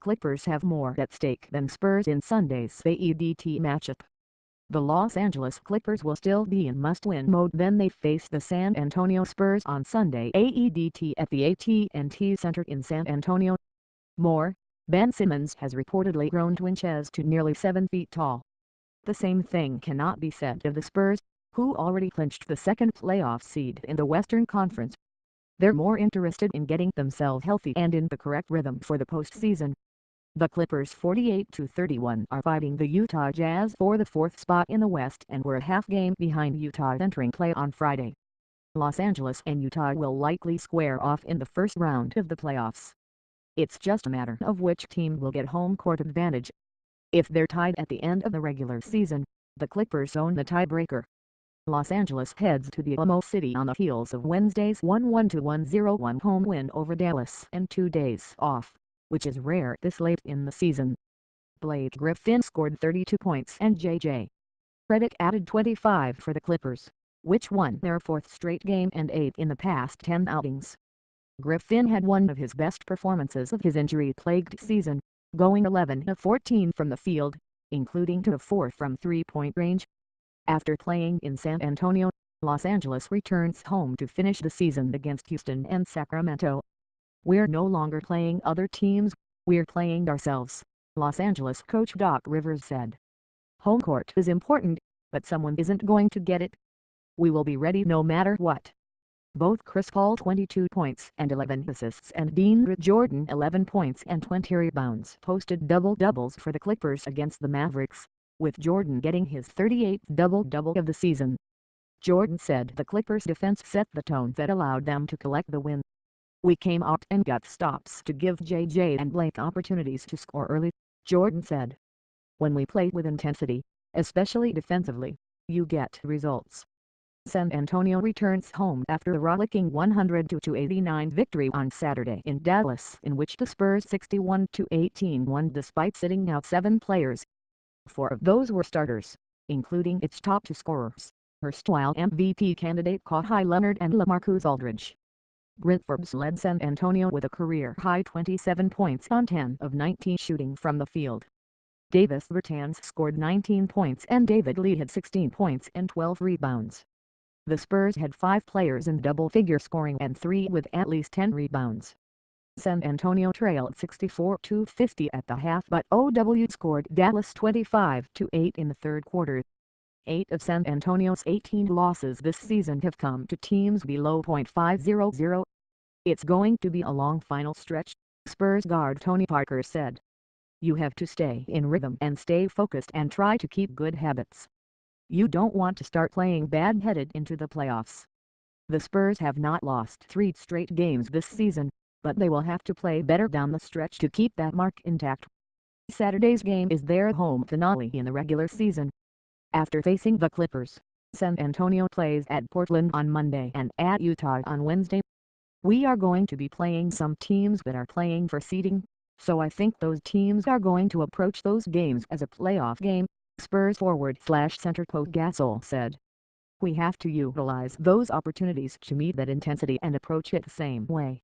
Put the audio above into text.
Clippers have more at stake than Spurs in Sunday's AEDT matchup. The Los Angeles Clippers will still be in must-win mode when they face the San Antonio Spurs on Sunday AEDT at the AT&T Center in San Antonio. More, Ben Simmons has reportedly grown 2 inches to nearly 7 feet tall. The same thing cannot be said of the Spurs, who already clinched the second playoff seed in the Western Conference. They're more interested in getting themselves healthy and in the correct rhythm for the postseason. The Clippers 48-31 are fighting the Utah Jazz for the 4th spot in the West and were a half game behind Utah entering play on Friday. Los Angeles and Utah will likely square off in the first round of the playoffs. It's just a matter of which team will get home court advantage. If they're tied at the end of the regular season, the Clippers own the tiebreaker. Los Angeles heads to the Alamo City on the heels of Wednesday's 1-1-1-0-1 home win over Dallas and 2 days off, which is rare this late in the season. Blake Griffin scored 32 points and J.J. Redick added 25 for the Clippers, which won their 4th straight game and 8 in the past 10 outings. Griffin had one of his best performances of his injury-plagued season, going 11 of 14 from the field, including 2 of 4 from three-point range. After playing in San Antonio, Los Angeles returns home to finish the season against Houston and Sacramento. "We're no longer playing other teams, we're playing ourselves," Los Angeles coach Doc Rivers said. "Home court is important, but someone isn't going to get it. We will be ready no matter what." Both Chris Paul 22 points and 11 assists and DeAndre Jordan 11 points and 20 rebounds posted double-doubles for the Clippers against the Mavericks, with Jordan getting his 38th double-double of the season. Jordan said the Clippers' defense set the tone that allowed them to collect the win. "We came out and got stops to give J.J. and Blake opportunities to score early," Jordan said. "When we play with intensity, especially defensively, you get results." San Antonio returns home after a rollicking 100-89 victory on Saturday in Dallas, in which the Spurs 61-18 won despite sitting out 7 players. 4 of those were starters, including its top 2 scorers, erstwhile MVP candidate Kawhi Leonard and LaMarcus Aldridge. Bryn Forbes led San Antonio with a career-high 27 points on 10 of 19 shooting from the field. Davis Bertans scored 19 points and David Lee had 16 points and 12 rebounds. The Spurs had 5 players in double-figure scoring and 3 with at least 10 rebounds. San Antonio trailed 64-50 at the half, but OW scored Dallas 25-8 in the third quarter. 8 of San Antonio's 18 losses this season have come to teams below .500. "It's going to be a long final stretch," Spurs guard Tony Parker said. "You have to stay in rhythm and stay focused and try to keep good habits. You don't want to start playing bad headed into the playoffs." The Spurs have not lost 3 straight games this season, but they will have to play better down the stretch to keep that mark intact. Saturday's game is their home finale in the regular season. After facing the Clippers, San Antonio plays at Portland on Monday and at Utah on Wednesday. "We are going to be playing some teams that are playing for seeding, so I think those teams are going to approach those games as a playoff game," Spurs forward/center Pau Gasol said. "We have to utilize those opportunities to meet that intensity and approach it the same way.